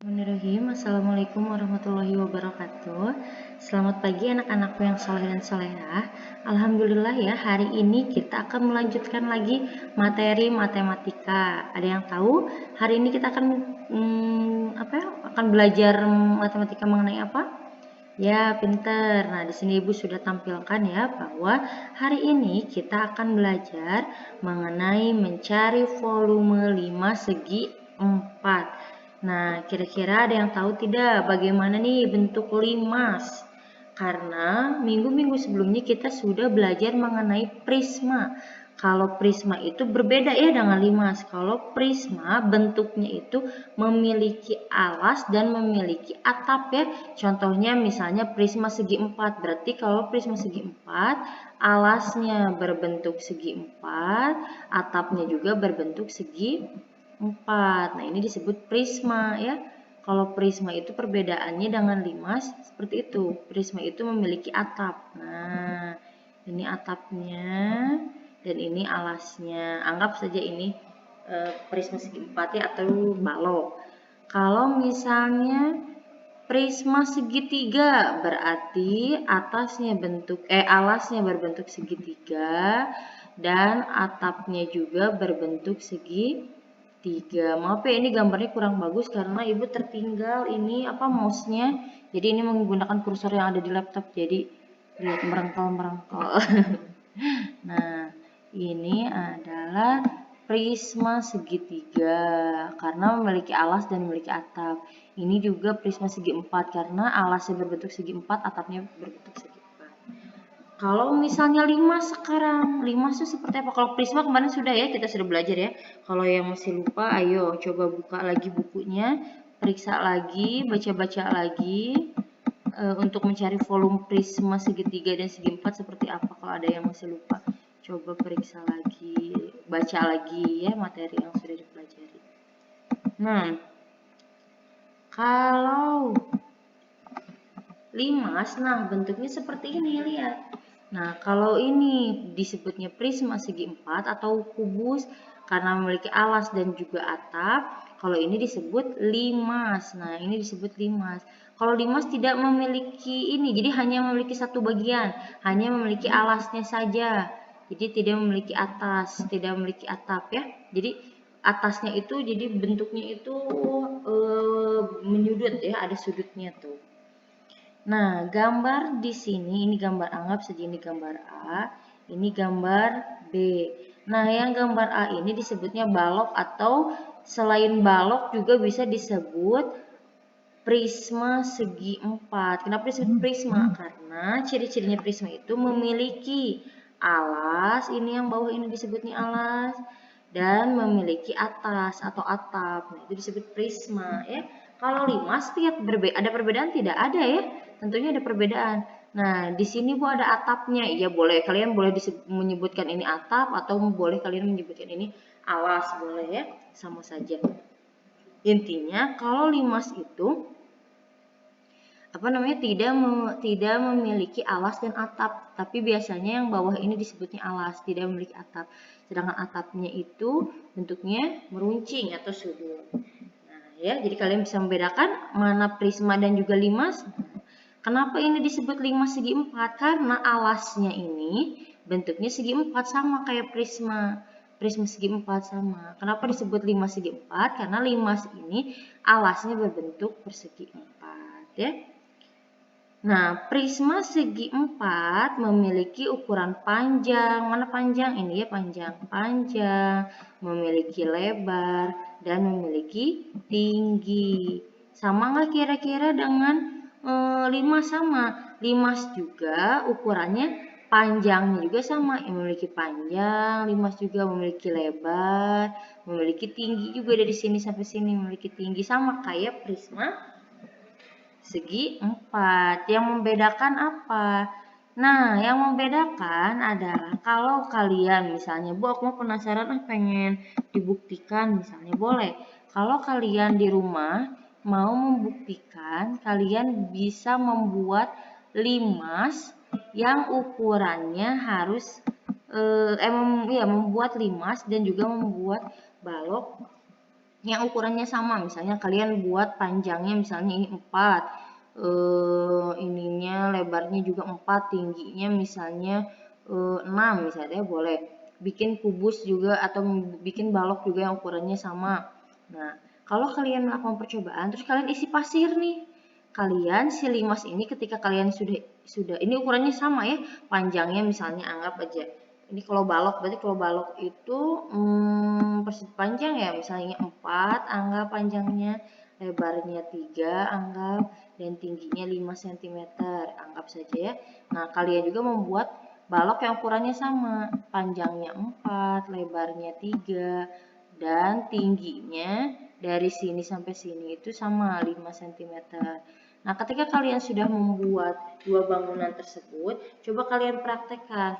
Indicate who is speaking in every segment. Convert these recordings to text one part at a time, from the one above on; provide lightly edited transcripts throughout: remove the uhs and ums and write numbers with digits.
Speaker 1: Bismillahirrahmanirrahim. Assalamualaikum warahmatullahi wabarakatuh. Selamat pagi anak-anakku yang soleh dan solehah. Alhamdulillah ya, hari ini kita akan melanjutkan lagi materi matematika. Ada yang tahu hari ini kita akan akan belajar matematika mengenai apa? Ya, pinter. Nah, di sini Ibu sudah tampilkan ya bahwa hari ini kita akan belajar mengenai mencari volume 5 segi 4. Nah, kira-kira ada yang tahu tidak bagaimana nih bentuk limas? Karena minggu-minggu sebelumnya kita sudah belajar mengenai prisma. Kalau prisma itu berbeda ya dengan limas. Kalau prisma bentuknya itu memiliki alas dan memiliki atap ya. Contohnya misalnya prisma segi 4. Berarti kalau prisma segi 4, alasnya berbentuk segi 4, atapnya juga berbentuk segi 4. Nah, ini disebut prisma ya. Kalau prisma itu perbedaannya dengan limas seperti itu. Prisma itu memiliki atap. Nah, ini atapnya dan ini alasnya. Anggap saja ini prisma segi 4 ya atau balok. Kalau misalnya prisma segitiga berarti alasnya berbentuk segitiga dan atapnya juga berbentuk segitiga. Maaf ya, ini gambarnya kurang bagus karena Ibu tertinggal ini mouse-nya. Jadi ini menggunakan kursor yang ada di laptop. Jadi lihat merengkel-merengkel. Nah, ini adalah prisma segitiga karena memiliki alas dan memiliki atap. Ini juga prisma segi 4 karena alasnya berbentuk segi 4, atapnya berbentuk segi 4. Kalau misalnya limas sekarang, limas itu seperti apa? Kalau prisma kemarin sudah ya, kita sudah belajar ya. Kalau yang masih lupa, ayo coba buka lagi bukunya, periksa lagi, baca-baca lagi untuk mencari volume prisma segitiga dan segi 4 seperti apa. Kalau ada yang masih lupa, coba periksa lagi, baca lagi ya materi yang sudah dipelajari. Nah, kalau limas, nah bentuknya seperti ini, lihat. Nah, kalau ini disebutnya prisma segi 4 atau kubus karena memiliki alas dan juga atap. Kalau ini disebut limas. Nah, ini disebut limas. Kalau limas tidak memiliki ini, jadi hanya memiliki satu bagian, hanya memiliki alasnya saja. Jadi tidak memiliki atas, tidak memiliki atap ya. Jadi atasnya itu jadi bentuknya itu menyudut ya, ada sudutnya tuh. Nah, gambar di sini, ini gambar, anggap saja ini gambar A, ini gambar B. Nah, yang gambar A ini disebutnya balok atau selain balok juga bisa disebut prisma segi 4. Kenapa disebut prisma? Karena ciri-cirinya prisma itu memiliki alas, ini yang bawah ini disebutnya alas, dan memiliki atas atau atap. Nah, itu disebut prisma ya. Kalau limas lihat ada perbedaan tidak? Ada ya. Tentunya ada perbedaan. Nah, di sini Bu ada atapnya. Iya, boleh. Kalian boleh menyebutkan ini atap atau boleh kalian menyebutkan ini alas, boleh ya. Sama saja. Intinya kalau limas itu tidak memiliki alas dan atap, tapi biasanya yang bawah ini disebutnya alas, tidak memiliki atap. Sedangkan atapnya itu bentuknya meruncing atau sudut. Nah, ya, jadi kalian bisa membedakan mana prisma dan juga limas. Kenapa ini disebut limas segi 4? Karena alasnya ini bentuknya segi 4 sama kayak prisma. Prisma segi 4 sama. Kenapa disebut limas segi 4? Karena limas ini alasnya berbentuk persegi 4 ya. Nah, prisma segi 4 memiliki ukuran panjang. Mana panjang? Ini ya panjang. Panjang, memiliki lebar, dan memiliki tinggi. Sama nggak kira-kira dengan limas? Sama. Limas juga ukurannya panjangnya juga sama. Memiliki panjang, limas juga memiliki lebar, memiliki tinggi juga dari sini sampai sini. Memiliki tinggi sama kayak prisma segi 4. Yang membedakan apa? Nah, yang membedakan adalah kalau kalian misalnya, Bu, aku mau penasaran pengen dibuktikan misalnya, boleh. Kalau kalian di rumah mau membuktikan, kalian bisa membuat limas yang ukurannya harus membuat limas dan juga membuat balok yang ukurannya sama. Misalnya kalian buat panjangnya misalnya ini 4, ininya lebarnya juga 4, tingginya misalnya 6 misalnya, boleh bikin kubus juga atau bikin balok juga yang ukurannya sama. Nah, kalau kalian melakukan percobaan terus kalian isi pasir nih, kalian si limas ini ketika kalian sudah ini ukurannya sama ya, panjangnya misalnya anggap aja ini kalau balok, berarti kalau balok itu persegi panjang ya, misalnya 4 anggap panjangnya, lebarnya 3 anggap, dan tingginya 5 cm anggap saja ya. Nah, kalian juga membuat balok yang ukurannya sama, panjangnya 4, lebarnya 3, dan tingginya dari sini sampai sini itu sama 5 cm. Nah, ketika kalian sudah membuat dua bangunan tersebut, coba kalian praktekkan.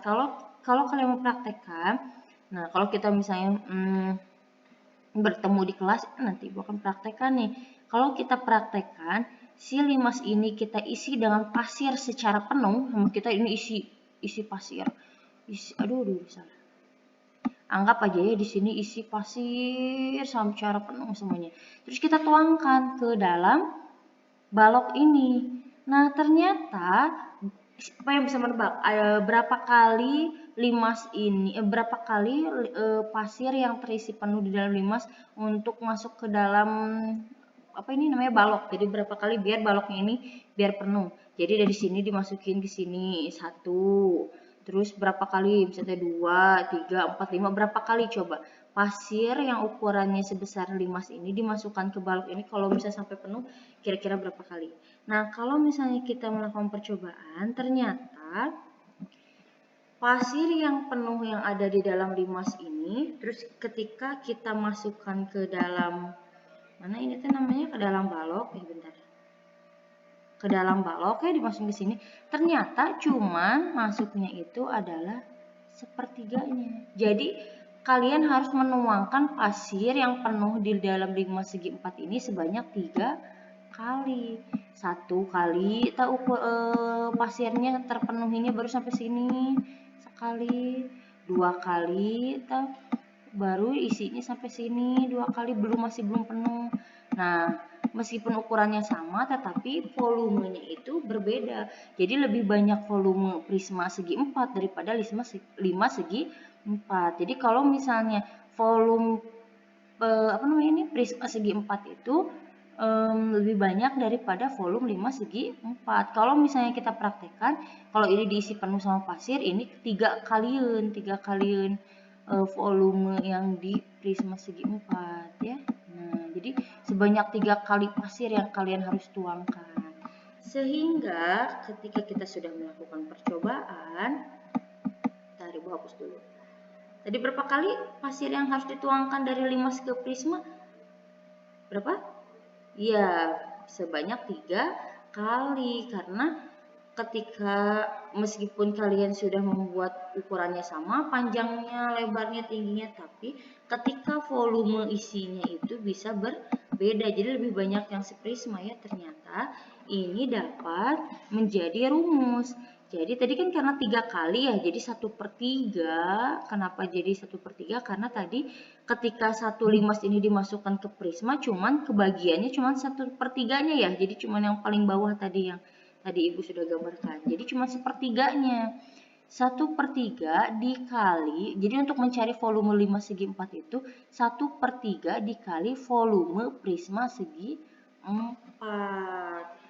Speaker 1: Kalau kalian mempraktekkan, nah kalau kita misalnya bertemu di kelas, nanti Ibu akan praktekkan nih. Kalau kita praktekkan, si limas ini kita isi dengan pasir secara penuh, kita ini isi pasir. Aduh, salah. Anggap aja ya di sini isi pasir sampai secara penuh semuanya. Terus kita tuangkan ke dalam balok ini. Nah, ternyata supaya bisa menebak berapa kali limas ini berapa kali pasir yang terisi penuh di dalam limas untuk masuk ke dalam apa ini namanya balok. Jadi berapa kali biar baloknya ini biar penuh. Jadi dari sini dimasukin ke sini 1. Terus berapa kali? Misalnya 2, 3, 4, 5. Berapa kali coba? Pasir yang ukurannya sebesar limas ini dimasukkan ke balok ini kalau bisa sampai penuh kira-kira berapa kali. Nah, kalau misalnya kita melakukan percobaan, ternyata pasir yang penuh yang ada di dalam limas ini, terus ketika kita masukkan ke dalam, mana ini tuh namanya, ke dalam balok, bentar. Ke dalam balok ya dimasukin ke sini, ternyata cuman masuknya itu adalah sepertiganya. Jadi kalian harus menuangkan pasir yang penuh di dalam limas segi 4 ini sebanyak 3 kali. 1 kali pasirnya terpenuhinya baru sampai sini sekali, 2 kali baru isinya sampai sini 2 kali, masih belum penuh. Nah, meskipun ukurannya sama tetapi volumenya itu berbeda. Jadi lebih banyak volume prisma segi 4 daripada lima segi 4. Jadi kalau misalnya volume prisma segi 4 itu lebih banyak daripada volume 5 segi 4. Kalau misalnya kita praktekkan, kalau ini diisi penuh sama pasir, ini 3 kaliun volume yang di prisma segi 4 ya. Nah, jadi sebanyak 3 kali pasir yang kalian harus tuangkan. Sehingga ketika kita sudah melakukan percobaan, tadi Ibu hapus dulu. Tadi berapa kali pasir yang harus dituangkan dari limas ke prisma? Berapa? Ya, sebanyak 3 kali, karena ketika meskipun kalian sudah membuat ukurannya sama, panjangnya, lebarnya, tingginya, tapi ketika volume isinya itu bisa berbeda, jadi lebih banyak yang seprisma ya. Ternyata ini dapat menjadi rumus. Jadi tadi kan karena 3 kali ya, jadi 1/3. Kenapa jadi 1/3? Karena tadi ketika satu limas ini dimasukkan ke prisma, cuman kebagiannya cuman 1/3-nya ya. Jadi cuman yang paling bawah tadi yang tadi Ibu sudah gambarkan. Jadi cuma sepertiganya. 1/3 dikali, jadi untuk mencari volume limas segi 4 itu 1/3 dikali volume prisma segi 4.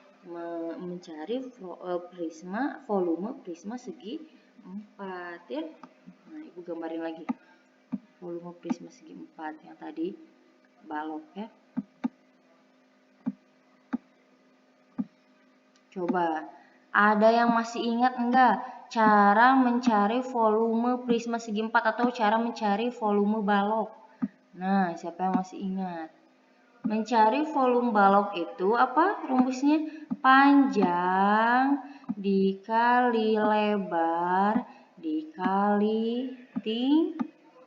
Speaker 1: Mencari volume prisma segi 4 ya. Nah, Ibu gambarin lagi. Volume prisma segi 4 yang tadi balok ya. Coba, ada yang masih ingat enggak cara mencari volume prisma segi 4 atau cara mencari volume balok? Nah, siapa yang masih ingat? Mencari volume balok itu apa rumusnya? Panjang dikali lebar dikali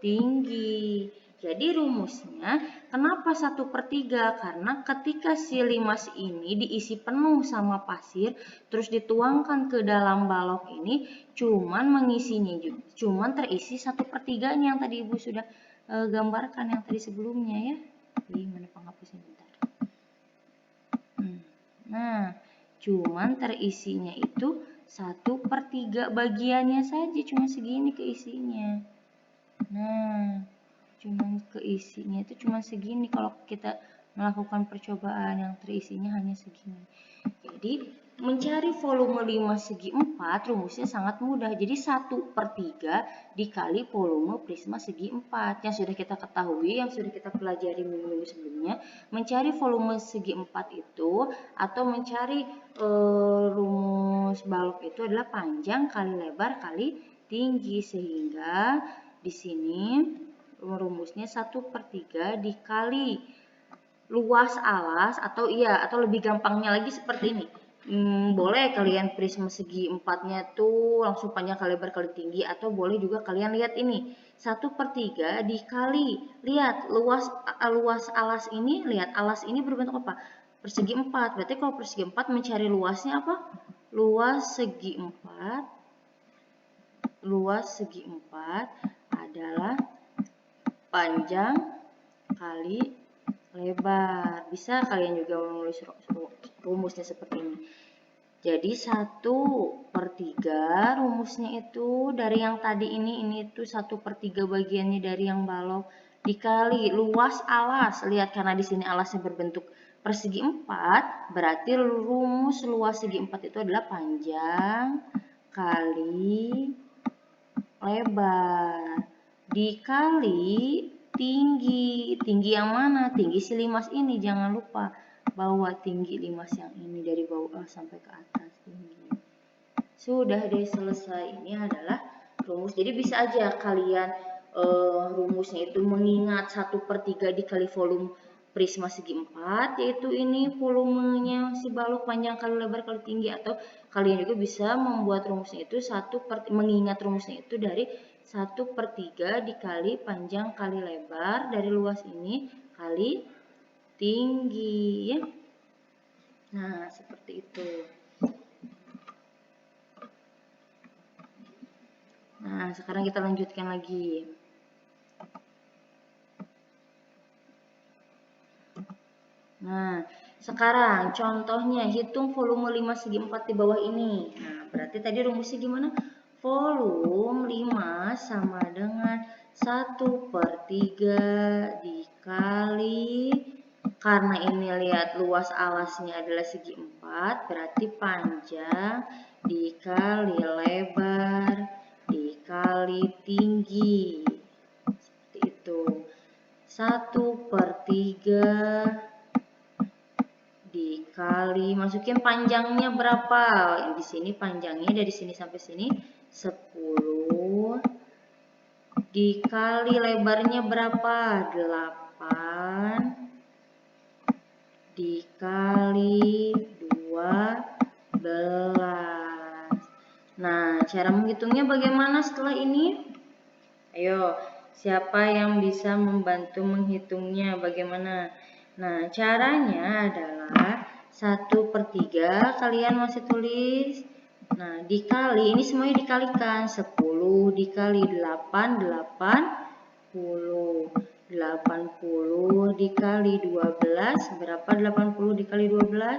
Speaker 1: tinggi. Jadi rumusnya kenapa 1/3? Karena ketika si limas ini diisi penuh sama pasir, terus dituangkan ke dalam balok ini, cuman terisi 1/3-nya yang tadi Ibu sudah gambarkan yang tadi sebelumnya ya. Mana penghapusnya bentar. Nah, cuman terisinya itu 1/3 bagiannya saja, cuma segini keisinya. Nah, cuman keisinya itu cuma segini kalau kita melakukan percobaan yang terisinya hanya segini. Jadi mencari volume 5 segi 4 rumusnya sangat mudah. Jadi 1/3 dikali volume prisma segi 4 yang sudah kita ketahui, yang sudah kita pelajari minggu-minggu sebelumnya. Mencari volume segi 4 itu atau mencari rumus balok itu adalah panjang kali lebar kali tinggi, sehingga di sini rumusnya 1/3 dikali luas alas atau lebih gampangnya lagi seperti ini. Boleh kalian prisma segi 4-nya tuh langsung panjang kali lebar kali tinggi, atau boleh juga kalian lihat ini 1/3 dikali, lihat luas alas ini, lihat alas ini berbentuk apa? Persegi 4. Berarti kalau persegi 4 mencari luasnya apa? Luas segi 4 adalah panjang kali lebar. Bisa kalian juga menulis rumusnya seperti ini. Jadi 1/3 rumusnya itu dari yang tadi ini itu 1/3 bagiannya dari yang balok dikali luas alas. Lihat, karena di sini alasnya berbentuk persegi 4, berarti rumus luas segi 4 itu adalah panjang kali lebar dikali tinggi. Tinggi yang mana? Tinggi si limas ini, jangan lupa bawa tinggi limas yang ini dari bawah sampai ke atas tinggi. Sudah deh, selesai. Ini adalah rumus. Jadi bisa aja kalian rumusnya itu mengingat 1/3 dikali volume prisma segi 4, yaitu ini volumenya si balok panjang kali lebar kali tinggi, atau kalian juga bisa membuat rumusnya itu mengingat rumusnya itu dari 1/3 dikali panjang kali lebar dari luas ini kali tinggi, ya. Nah, seperti itu. Nah, sekarang kita lanjutkan lagi. Nah, sekarang contohnya hitung volume 5 segi 4 di bawah ini. Nah, berarti tadi rumusnya gimana? Volume 5 sama dengan 1/3 dikali, karena ini lihat luas alasnya adalah segi 4, berarti panjang dikali lebar dikali tinggi. Seperti itu. 1/3 dikali, masukin panjangnya berapa? Di sini panjangnya dari sini sampai sini 10, dikali lebarnya berapa? 8, dikali 12. Nah, cara menghitungnya bagaimana setelah ini? Ayo, siapa yang bisa membantu menghitungnya bagaimana? Nah, caranya adalah 1/3 kalian masih tulis. Nah, dikali, ini semuanya dikalikan. 10 dikali 8, 80. 80 dikali 12, berapa 80 dikali 12?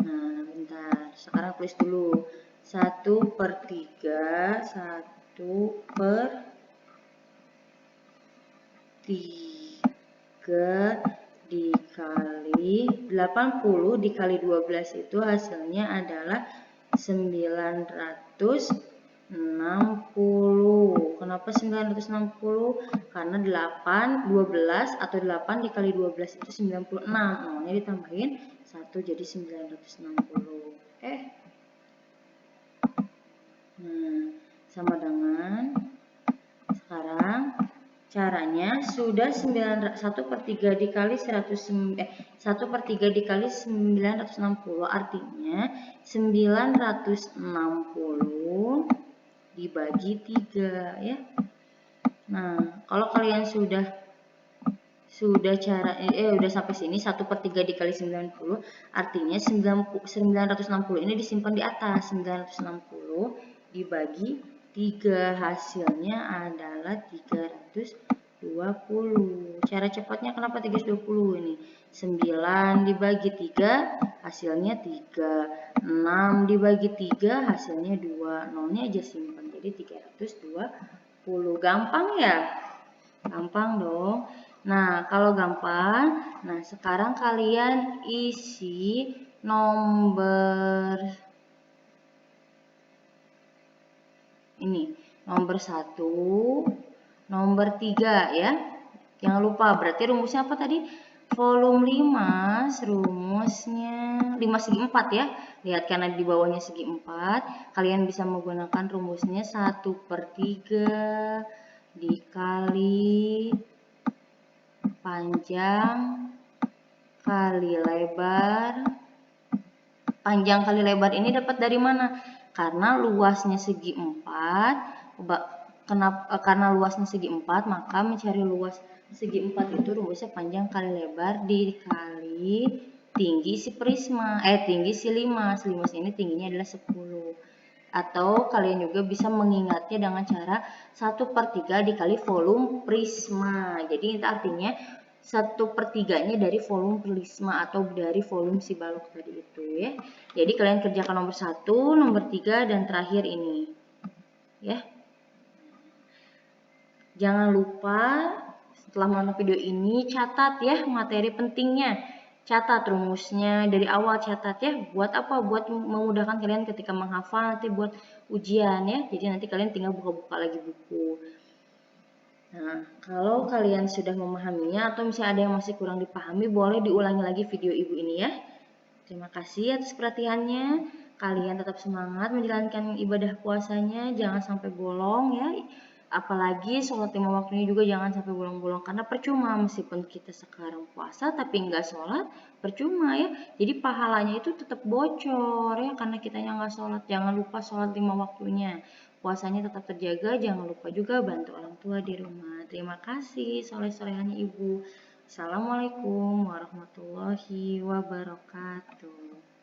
Speaker 1: Nah, bentar, sekarang tulis dulu. 1/3, 1/3 dikali 80 dikali 12 itu hasilnya adalah 960. Kenapa 960? Karena 12 atau 8 dikali 12 itu 96. Nolnya ditambahin 1 jadi 960. Nah, sama dengan sekarang caranya sudah 1/3 dikali 1/3 dikali 960, artinya 960 dibagi 3, ya. Nah, kalau kalian sudah sampai sini 1/3 dikali 90, artinya 960 ini disimpan di atas. 960 dibagi 3, hasilnya adalah 320. 20. Cara cepatnya kenapa 320 ini? 9 dibagi 3 hasilnya 3. 6 dibagi 3 hasilnya 2. Nolnya aja simpan. Jadi 320. Gampang ya? Gampang dong. Nah, kalau gampang, nah sekarang kalian isi nomor ini, nomor 1, nomor 3 ya. Jangan lupa, berarti rumusnya apa tadi? Volume 5, rumusnya 5 segi 4 ya. Lihat karena di bawahnya segi 4, kalian bisa menggunakan rumusnya 1/3 dikali panjang kali lebar. Panjang kali lebar ini dapat dari mana? Karena luasnya segi 4, karena luasnya segi 4, maka mencari luas segi 4 itu rumusnya panjang kali lebar dikali tinggi si prisma, tinggi si limas. Limas ini tingginya adalah 10. Atau kalian juga bisa mengingatnya dengan cara 1/3 dikali volume prisma. Jadi itu artinya 1/3-nya dari volume prisma atau dari volume si balok tadi itu ya. Jadi kalian kerjakan nomor 1, nomor 3, dan terakhir ini. Ya. Jangan lupa setelah menonton video ini catat ya materi pentingnya. Catat rumusnya dari awal, catat ya. Buat apa? Buat memudahkan kalian ketika menghafal nanti buat ujian ya. Jadi nanti kalian tinggal buka-buka lagi buku. Nah, kalau kalian sudah memahaminya atau misalnya ada yang masih kurang dipahami, boleh diulangi lagi video ibu ini ya. Terima kasih atas perhatiannya. Kalian tetap semangat menjalankan ibadah puasanya, jangan sampai bolong ya. Apalagi sholat 5 waktunya juga jangan sampai bolong-bolong, karena percuma meskipun kita sekarang puasa tapi nggak sholat, percuma ya. Jadi pahalanya itu tetap bocor ya karena kitanya nggak sholat. Jangan lupa sholat 5 waktunya. Puasanya tetap terjaga, jangan lupa juga bantu orang tua di rumah. Terima kasih soleh-solehannya ibu. Assalamualaikum warahmatullahi wabarakatuh.